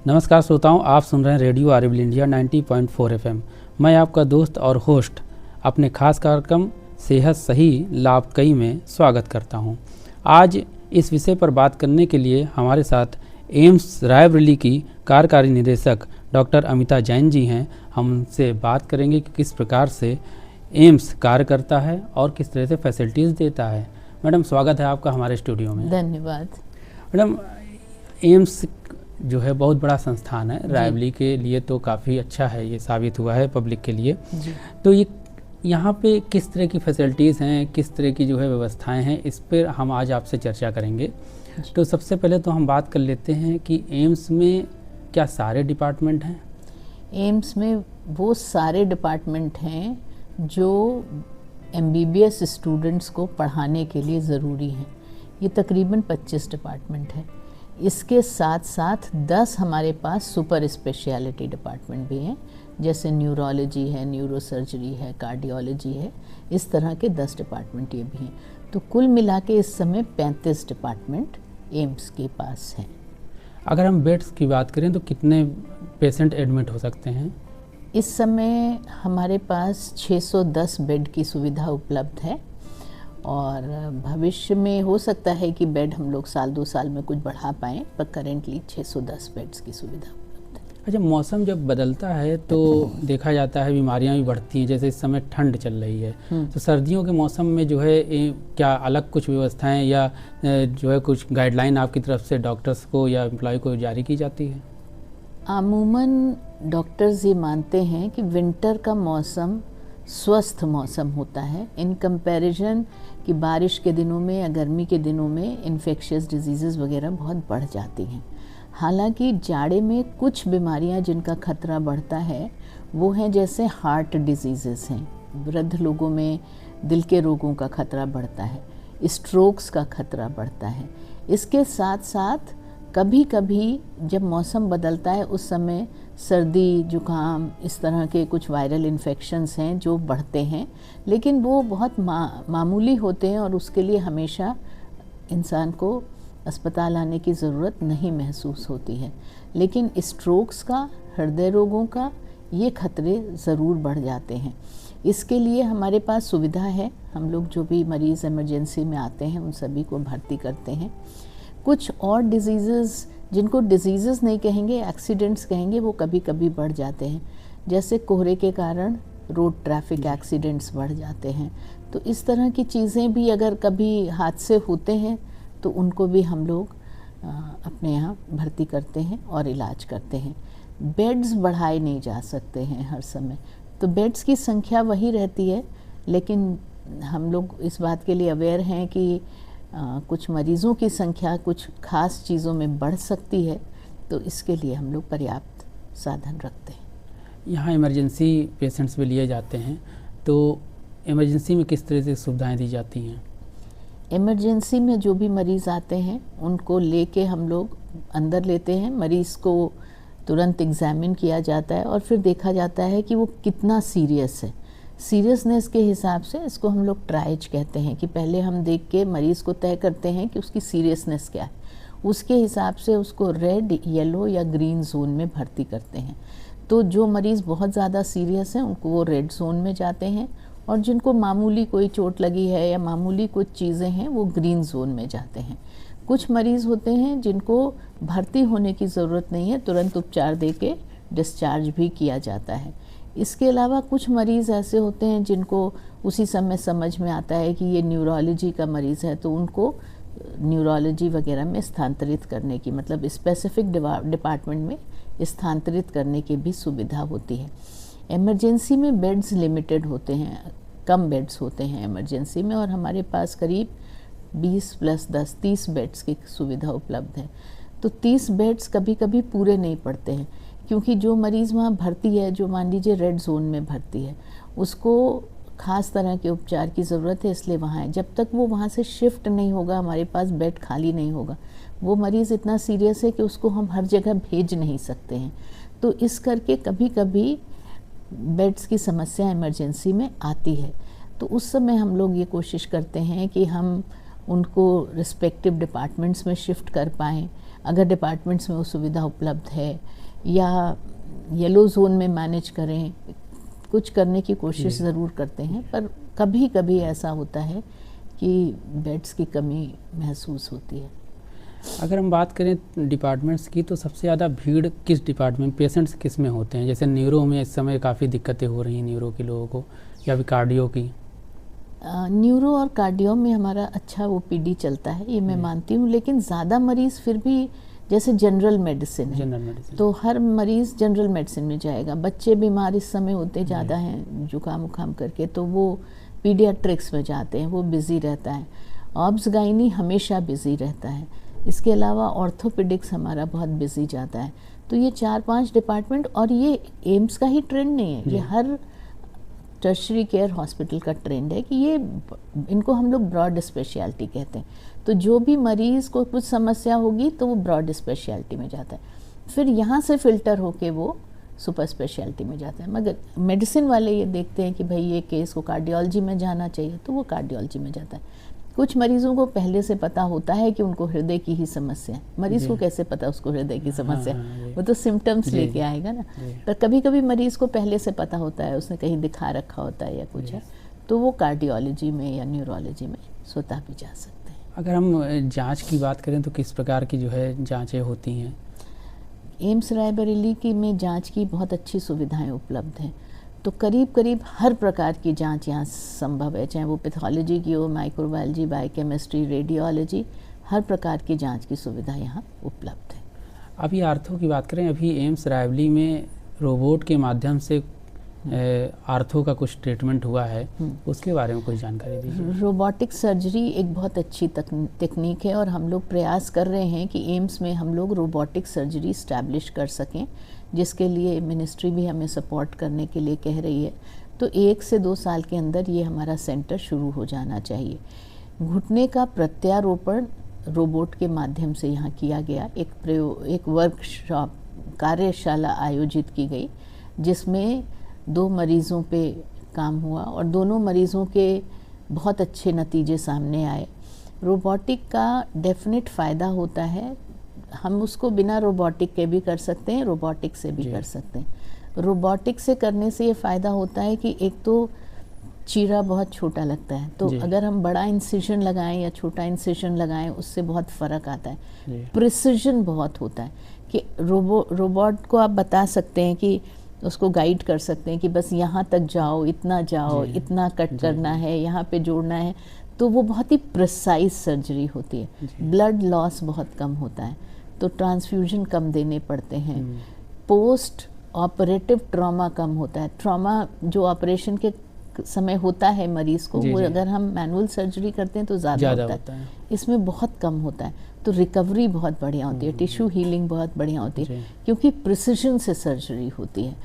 नमस्कार श्रोताओं, आप सुन रहे हैं रेडियो आरएबल इंडिया 90.4 एफएम। मैं आपका दोस्त और होस्ट अपने खास कार्यक्रम सेहत सही लाभ कई में स्वागत करता हूं। आज इस विषय पर बात करने के लिए हमारे साथ एम्स रायबरेली की कार्यकारी निदेशक डॉक्टर अमिता जैन जी हैं। हम उनसे बात करेंगे कि किस प्रकार से एम्स कार्य करता है और किस तरह से फैसिलिटीज़ देता है। मैडम, स्वागत है आपका हमारे स्टूडियो में। धन्यवाद। मैडम, एम्स जो है बहुत बड़ा संस्थान है, रायबरेली के लिए तो काफ़ी अच्छा है, ये साबित हुआ है पब्लिक के लिए। तो ये यहाँ पे किस तरह की फैसिलिटीज़ हैं, किस तरह की जो है व्यवस्थाएं हैं, इस पर हम आज आपसे चर्चा करेंगे। तो सबसे पहले तो हम बात कर लेते हैं कि एम्स में क्या सारे डिपार्टमेंट हैं? एम्स में वो सारे डिपार्टमेंट हैं जो MBBS स्टूडेंट्स को पढ़ाने के लिए ज़रूरी हैं। ये तकरीबन 25 डिपार्टमेंट हैं। इसके साथ साथ 10 हमारे पास सुपर स्पेशलिटी डिपार्टमेंट भी हैं, जैसे न्यूरोलॉजी है, न्यूरोसर्जरी है, कार्डियोलॉजी है। इस तरह के 10 डिपार्टमेंट ये भी हैं। तो कुल मिला के इस समय 35 डिपार्टमेंट एम्स के पास हैं। अगर हम बेड्स की बात करें तो कितने पेशेंट एडमिट हो सकते हैं? इस समय हमारे पास 610 बेड की सुविधा उपलब्ध है और भविष्य में हो सकता है कि बेड हम लोग साल 2 साल में कुछ बढ़ा पाएँ, पर करेंटली 610 बेड्स की सुविधा उपलब्ध है। अच्छा, मौसम जब बदलता है तो देखा जाता है बीमारियां भी बढ़ती हैं, जैसे इस समय ठंड चल रही है। तो सर्दियों के मौसम में जो है क्या अलग कुछ व्यवस्थाएं या जो है कुछ गाइडलाइन आपकी तरफ से डॉक्टर्स को या एम्प्लॉय को जारी की जाती है? अमूमन डॉक्टर्स ये मानते हैं कि विंटर का मौसम स्वस्थ मौसम होता है इन कंपैरिजन कि बारिश के दिनों में या गर्मी के दिनों में इन्फेक्शियस डिजीज़ वगैरह बहुत बढ़ जाती हैं। हालांकि जाड़े में कुछ बीमारियां जिनका खतरा बढ़ता है वो हैं, जैसे हार्ट डिजीज़ हैं, वृद्ध लोगों में दिल के रोगों का खतरा बढ़ता है, स्ट्रोक्स का खतरा बढ़ता है। इसके साथ साथ कभी कभी जब मौसम बदलता है उस समय सर्दी, जुकाम, इस तरह के कुछ वायरल इन्फेक्शंस हैं जो बढ़ते हैं, लेकिन वो बहुत मामूली होते हैं और उसके लिए हमेशा इंसान को अस्पताल आने की ज़रूरत नहीं महसूस होती है। लेकिन स्ट्रोक्स का, हृदय रोगों का ये खतरे ज़रूर बढ़ जाते हैं। इसके लिए हमारे पास सुविधा है। हम लोग जो भी मरीज़ इमरजेंसी में आते हैं उन सभी को भर्ती करते हैं। कुछ और डिजीज़ जिनको डिजीज़ नहीं कहेंगे, एक्सीडेंट्स कहेंगे, वो कभी कभी बढ़ जाते हैं। जैसे कोहरे के कारण रोड ट्रैफिक एक्सीडेंट्स बढ़ जाते हैं। तो इस तरह की चीज़ें भी अगर कभी हादसे होते हैं तो उनको भी हम लोग अपने यहाँ भर्ती करते हैं और इलाज करते हैं। बेड्स बढ़ाए नहीं जा सकते हैं हर समय, तो बेड्स की संख्या वही रहती है, लेकिन हम लोग इस बात के लिए अवेयर हैं कि कुछ मरीज़ों की संख्या कुछ खास चीज़ों में बढ़ सकती है, तो इसके लिए हम लोग पर्याप्त साधन रखते हैं। यहाँ इमरजेंसी पेशेंट्स भी लिए जाते हैं, तो इमरजेंसी में किस तरह से सुविधाएं दी जाती हैं? इमरजेंसी में जो भी मरीज़ आते हैं उनको लेके हम लोग अंदर लेते हैं। मरीज़ को तुरंत एग्ज़ामिन किया जाता है और फिर देखा जाता है कि वो कितना सीरियस है। सीरियसनेस के हिसाब से इसको हम लोग ट्राइज कहते हैं कि पहले हम देख के मरीज़ को तय करते हैं कि उसकी सीरियसनेस क्या है। उसके हिसाब से उसको रेड, येलो या ग्रीन जोन में भर्ती करते हैं। तो जो मरीज़ बहुत ज़्यादा सीरियस हैं उनको वो रेड जोन में जाते हैं, और जिनको मामूली कोई चोट लगी है या मामूली कुछ चीज़ें हैं वो ग्रीन जोन में जाते हैं। कुछ मरीज़ होते हैं जिनको भर्ती होने की ज़रूरत नहीं है, तुरंत उपचार दे के डिस्चार्ज भी किया जाता है। इसके अलावा कुछ मरीज़ ऐसे होते हैं जिनको उसी समय समझ में आता है कि ये न्यूरोलॉजी का मरीज़ है, तो उनको न्यूरोलॉजी वगैरह में स्थानांतरित करने की, मतलब स्पेसिफिक डिपार्टमेंट में स्थानांतरित करने की भी सुविधा होती है। इमरजेंसी में बेड्स लिमिटेड होते हैं, कम बेड्स होते हैं इमरजेंसी में, और हमारे पास करीब 20 + 10 30 बेड्स की सुविधा उपलब्ध है। तो 30 बेड्स कभी कभी पूरे नहीं पड़ते हैं, क्योंकि जो मरीज़ वहाँ भर्ती है, जो मान लीजिए रेड जोन में भर्ती है, उसको ख़ास तरह के उपचार की ज़रूरत है, इसलिए वहाँ है। जब तक वो वहाँ से शिफ्ट नहीं होगा, हमारे पास बेड खाली नहीं होगा, वो मरीज़ इतना सीरियस है कि उसको हम हर जगह भेज नहीं सकते हैं। तो इस करके कभी कभी बेड्स की समस्या इमरजेंसी में आती है। तो उस समय हम लोग ये कोशिश करते हैं कि हम उनको रिस्पेक्टिव डिपार्टमेंट्स में शिफ्ट कर पाएँ। अगर डिपार्टमेंट्स में वो सुविधा उपलब्ध है, या येलो जोन में मैनेज करें, कुछ करने की कोशिश ज़रूर करते हैं, पर कभी कभी ऐसा होता है कि बेड्स की कमी महसूस होती है। अगर हम बात करें डिपार्टमेंट्स की, तो सबसे ज़्यादा भीड़ किस डिपार्टमेंट, पेशेंट्स किस में होते हैं? जैसे न्यूरो में इस समय काफ़ी दिक्कतें हो रही हैं न्यूरो के लोगों को, या फिर कार्डियो की? न्यूरो और कार्डियो में हमारा अच्छा ओपीडी चलता है, ये मैं मानती हूँ, लेकिन ज़्यादा मरीज़ फिर भी जैसे जनरल मेडिसिन है, जनरल मेडिसिन, तो हर मरीज़ जनरल मेडिसिन में जाएगा। बच्चे बीमार इस समय होते ज़्यादा हैं जुकाम उखाम करके, तो वो पीडियाट्रिक्स में जाते हैं, वो बिज़ी रहता है। ऑब्स गाइनी हमेशा बिज़ी रहता है। इसके अलावा ऑर्थोपेडिक्स हमारा बहुत बिज़ी जाता है। तो ये 4-5 डिपार्टमेंट, और ये एम्स का ही ट्रेंड नहीं है, ये हर टर्शरी केयर हॉस्पिटल का ट्रेंड है कि ये इनको हम लोग ब्रॉड स्पेशलिटी कहते हैं। तो जो भी मरीज़ को कुछ समस्या होगी तो वो ब्रॉड स्पेशलिटी में जाता है, फिर यहाँ से फ़िल्टर होके वो सुपर स्पेशलिटी में जाता है। मगर मेडिसिन वाले ये देखते हैं कि भाई ये केस को कार्डियोलॉजी में जाना चाहिए, तो वो कार्डियोलॉजी में जाता है। कुछ मरीज़ों को पहले से पता होता है कि उनको हृदय की ही समस्या है। मरीज़ को कैसे पता उसको हृदय की समस्या है? वो तो सिम्टम्स लेके आएगा ना। पर कभी कभी मरीज़ को पहले से पता होता है, उसने कहीं दिखा रखा होता है या कुछ है, तो वो कार्डियोलॉजी में या न्यूरोलॉजी में स्वतः भी जा सकते हैं। अगर हम जांच की बात करें तो किस प्रकार की जो है जांचें होती हैं? एम्स रायबरेली की में जांच की बहुत अच्छी सुविधाएं उपलब्ध हैं, तो करीब करीब हर प्रकार की जांच यहाँ संभव है, चाहे वो पैथोलॉजी की हो, माइक्रोबायोलॉजी, बायोकेमिस्ट्री, रेडियोलॉजी, हर प्रकार की जांच की सुविधा यहाँ उपलब्ध है। अभी आर्थो की बात करें, अभी एम्स रायबरेली में रोबोट के माध्यम से आर्थो का कुछ ट्रीटमेंट हुआ है, उसके बारे में कुछ जानकारी दीजिए। रोबोटिक सर्जरी एक बहुत अच्छी तकनीक है, और हम लोग प्रयास कर रहे हैं कि एम्स में हम लोग रोबोटिक सर्जरी इस्टेब्लिश कर सकें, जिसके लिए मिनिस्ट्री भी हमें सपोर्ट करने के लिए कह रही है। तो 1 से 2 साल के अंदर ये हमारा सेंटर शुरू हो जाना चाहिए। घुटने का प्रत्यारोपण रोबोट के माध्यम से यहाँ किया गया। एक वर्कशॉप कार्यशाला आयोजित की गई, जिसमें 2 मरीज़ों पे काम हुआ, और दोनों मरीज़ों के बहुत अच्छे नतीजे सामने आए। रोबोटिक का डेफिनेट फ़ायदा होता है, हम उसको बिना रोबोटिक के भी कर सकते हैं, रोबोटिक से भी कर सकते हैं। रोबोटिक से करने से ये फ़ायदा होता है कि एक तो चीरा बहुत छोटा लगता है, तो अगर हम बड़ा इंसिजन लगाएं या छोटा इंसिजन लगाएं, उससे बहुत फ़र्क आता है। प्रिसिजन बहुत होता है कि रोबोट को आप बता सकते हैं कि उसको गाइड कर सकते हैं कि बस यहाँ तक जाओ, इतना कट करना है, यहाँ पे जोड़ना है, तो वो बहुत ही प्रिसाइज सर्जरी होती है। ब्लड लॉस बहुत कम होता है, तो ट्रांसफ्यूजन कम देने पड़ते हैं। पोस्ट ऑपरेटिव ट्रॉमा कम होता है। ट्रॉमा जो ऑपरेशन के समय होता है मरीज़ को, वो अगर हम मैनुअल सर्जरी करते हैं तो ज़्यादा होता है, इसमें बहुत कम होता है। तो रिकवरी बहुत बढ़िया होती है, टिश्यू हीलिंग बहुत बढ़िया होती है, क्योंकि प्रिसिजन से सर्जरी होती है।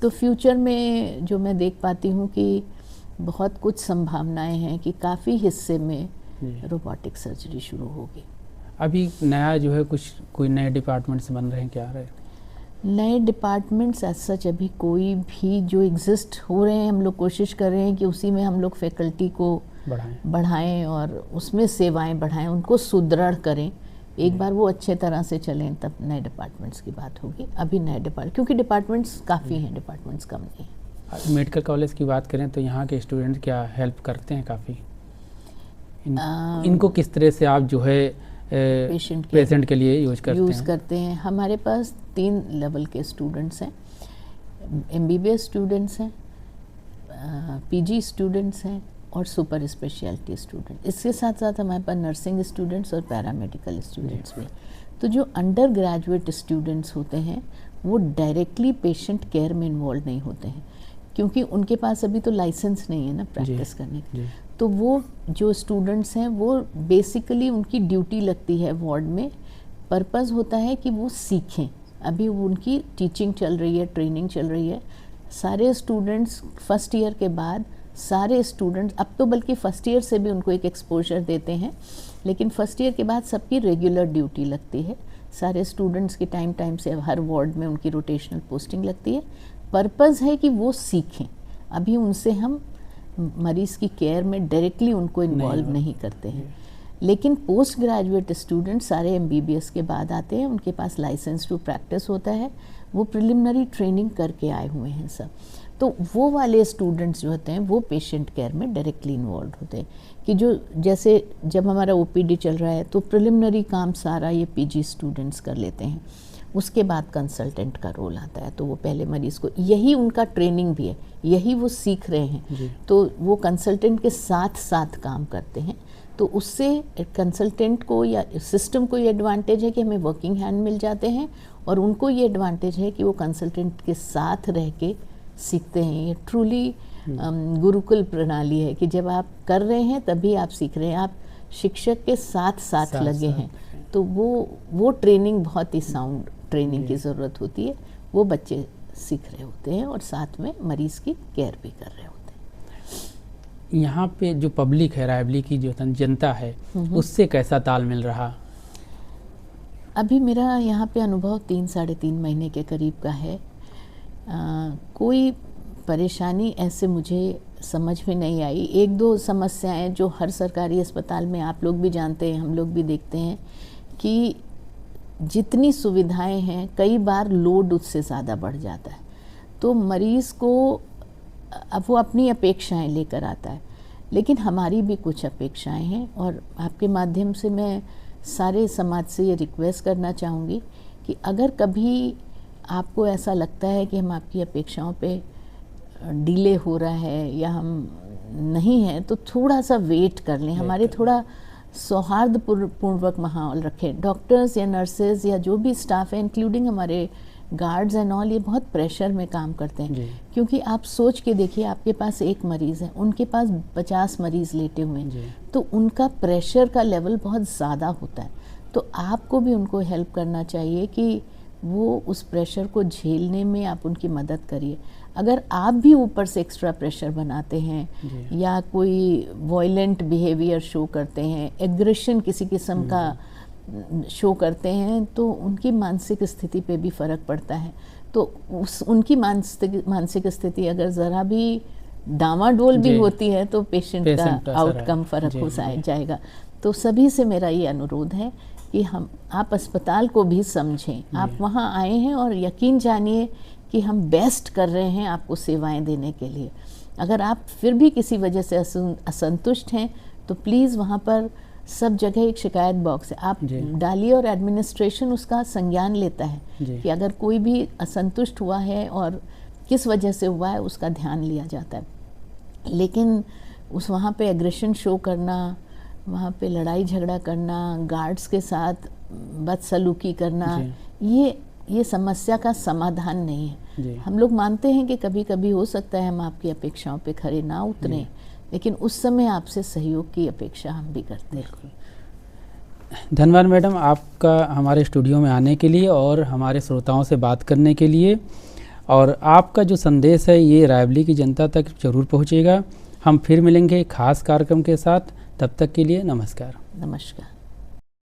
तो फ्यूचर में जो मैं देख पाती हूँ कि बहुत कुछ संभावनाएं हैं कि काफ़ी हिस्से में रोबोटिक सर्जरी शुरू होगी। अभी नया जो है कोई नए डिपार्टमेंट्स बन रहे हैं क्या? नए डिपार्टमेंट्स एज सच अभी कोई भी जो एग्जिस्ट हो रहे हैं, हम लोग कोशिश कर रहे हैं कि उसी में हम लोग फैकल्टी को बढ़ाएं और उसमें सेवाएं बढ़ाएं, उनको सुदृढ़ करें। एक बार वो अच्छे तरह से चलें, तब नए डिपार्टमेंट्स की बात होगी। अभी नए क्योंकि डिपार्टमेंट्स काफ़ी हैं, डिपार्टमेंट्स कम नहीं हैं। मेडिकल कॉलेज की बात करें तो यहाँ के स्टूडेंट क्या हेल्प करते हैं काफ़ी? इनको किस तरह से आप जो है पेशेंट के लिए यूज़ करते हैं? हमारे पास 3 लेवल के स्टूडेंट्स हैं। MBBS स्टूडेंट्स हैं, PG स्टूडेंट्स हैं, और सुपर स्पेशलिटी स्टूडेंट। इसके साथ साथ हमारे पास नर्सिंग स्टूडेंट्स और पैरामेडिकल स्टूडेंट्स भी। तो जो अंडर ग्रेजुएट स्टूडेंट्स होते हैं वो डायरेक्टली पेशेंट केयर में इन्वॉल्व नहीं होते हैं, क्योंकि उनके पास अभी तो लाइसेंस नहीं है ना प्रैक्टिस करने की। तो वो जो स्टूडेंट्स हैं वो बेसिकली उनकी ड्यूटी लगती है वार्ड में। पर्पज़ होता है कि वो सीखें। अभी उनकी टीचिंग चल रही है, ट्रेनिंग चल रही है। सारे स्टूडेंट्स फर्स्ट ईयर के बाद सारे स्टूडेंट्स, अब तो बल्कि फ़र्स्ट ईयर से भी उनको एक एक्सपोजर देते हैं, लेकिन फ़र्स्ट ईयर के बाद सबकी रेगुलर ड्यूटी लगती है। सारे स्टूडेंट्स की टाइम से हर वार्ड में उनकी रोटेशनल पोस्टिंग लगती है। पर्पज़ है कि वो सीखें। अभी उनसे हम मरीज़ की केयर में डायरेक्टली उनको इन्वॉल्व नहीं करते हैं। लेकिन पोस्ट ग्रेजुएट स्टूडेंट सारे MBBS के बाद आते हैं, उनके पास लाइसेंस टू प्रैक्टिस होता है, वो प्रिलिमिनरी ट्रेनिंग करके आए हुए हैं सब। तो वो वाले स्टूडेंट्स जो होते हैं वो पेशेंट केयर में डायरेक्टली इन्वॉल्व होते हैं कि जो जैसे जब हमारा OPD चल रहा है तो प्रिलिमिनरी काम सारा ये PG स्टूडेंट्स कर लेते हैं, उसके बाद कंसल्टेंट का रोल आता है। तो वो पहले मरीज़ को, यही उनका ट्रेनिंग भी है, यही वो सीख रहे हैं, तो वो कंसल्टेंट के साथ साथ काम करते हैं। तो उससे कंसल्टेंट को या सिस्टम को ये एडवांटेज है कि हमें वर्किंग हैंड मिल जाते हैं, और उनको ये एडवांटेज है कि वो कंसल्टेंट के साथ रह के सीखते हैं। ये ट्रूली गुरुकुल प्रणाली है कि जब आप कर रहे हैं तभी आप सीख रहे हैं, आप शिक्षक के साथ साथ लगे हैं। तो वो ट्रेनिंग बहुत ही साउंड ट्रेनिंग की ज़रूरत होती है, वो बच्चे सीख रहे होते हैं और साथ में मरीज़ की केयर भी कर रहे होते हैं। यहाँ पे जो पब्लिक है, रायबली की जो जनता है, उससे कैसा तालमेल रहा? अभी मेरा यहाँ पे अनुभव 3-3.5 महीने के करीब का है। कोई परेशानी ऐसे मुझे समझ में नहीं आई। 1-2 समस्याएं जो हर सरकारी अस्पताल में आप लोग भी जानते हैं, हम लोग भी देखते हैं कि जितनी सुविधाएं हैं कई बार लोड उससे ज़्यादा बढ़ जाता है, तो मरीज़ को अब वो अपनी अपेक्षाएं लेकर आता है, लेकिन हमारी भी कुछ अपेक्षाएं हैं। और आपके माध्यम से मैं सारे समाज से ये रिक्वेस्ट करना चाहूँगी कि अगर कभी आपको ऐसा लगता है कि हम आपकी अपेक्षाओं पे डिले हो रहा है या हम नहीं हैं, तो थोड़ा सा वेट कर लें, हमारे थोड़ा सौहार्दपूर्वक माहौल रखें। डॉक्टर्स या नर्सेज या जो भी स्टाफ है, इंक्लूडिंग हमारे गार्ड्स एंड ऑल, ये बहुत प्रेशर में काम करते हैं, क्योंकि आप सोच के देखिए, आपके पास एक मरीज़ है, उनके पास 50 मरीज़ लेटे हुए हैं, तो उनका प्रेशर का लेवल बहुत ज़्यादा होता है। तो आपको भी उनको हेल्प करना चाहिए कि वो उस प्रेशर को झेलने में आप उनकी मदद करिए। अगर आप भी ऊपर से एक्स्ट्रा प्रेशर बनाते हैं या कोई वॉयलेंट बिहेवियर शो करते हैं, एग्रेशन किसी किस्म का शो करते हैं, तो उनकी मानसिक स्थिति पे भी फ़र्क पड़ता है। तो उनकी मानसिक स्थिति अगर ज़रा भी डामाडोल भी होती है तो पेशेंट का आउटकम फ़र्क हो जाएगा। तो सभी से मेरा ये अनुरोध है कि आप अस्पताल को भी समझें। आप वहाँ आए हैं और यकीन जानिए कि हम बेस्ट कर रहे हैं आपको सेवाएं देने के लिए। अगर आप फिर भी किसी वजह से असंतुष्ट हैं तो प्लीज़ वहाँ पर सब जगह एक शिकायत बॉक्स है, आप डालिए और एडमिनिस्ट्रेशन उसका संज्ञान लेता है कि अगर कोई भी असंतुष्ट हुआ है और किस वजह से हुआ है उसका ध्यान लिया जाता है। लेकिन वहाँ पे एग्रेशन शो करना, वहाँ पे लड़ाई झगड़ा करना, गार्ड्स के साथ बदसलूकी करना, ये समस्या का समाधान नहीं है। हम लोग मानते हैं कि कभी कभी हो सकता है हम आपकी अपेक्षाओं पे खरे ना उतरें, लेकिन उस समय आपसे सहयोग की अपेक्षा हम भी करते हैं। धन्यवाद मैडम, आपका हमारे स्टूडियो में आने के लिए और हमारे श्रोताओं से बात करने के लिए। और आपका जो संदेश है ये रायबली की जनता तक जरूर पहुँचेगा। हम फिर मिलेंगे खास कार्यक्रम के साथ, तब तक के लिए नमस्कार। नमस्कार।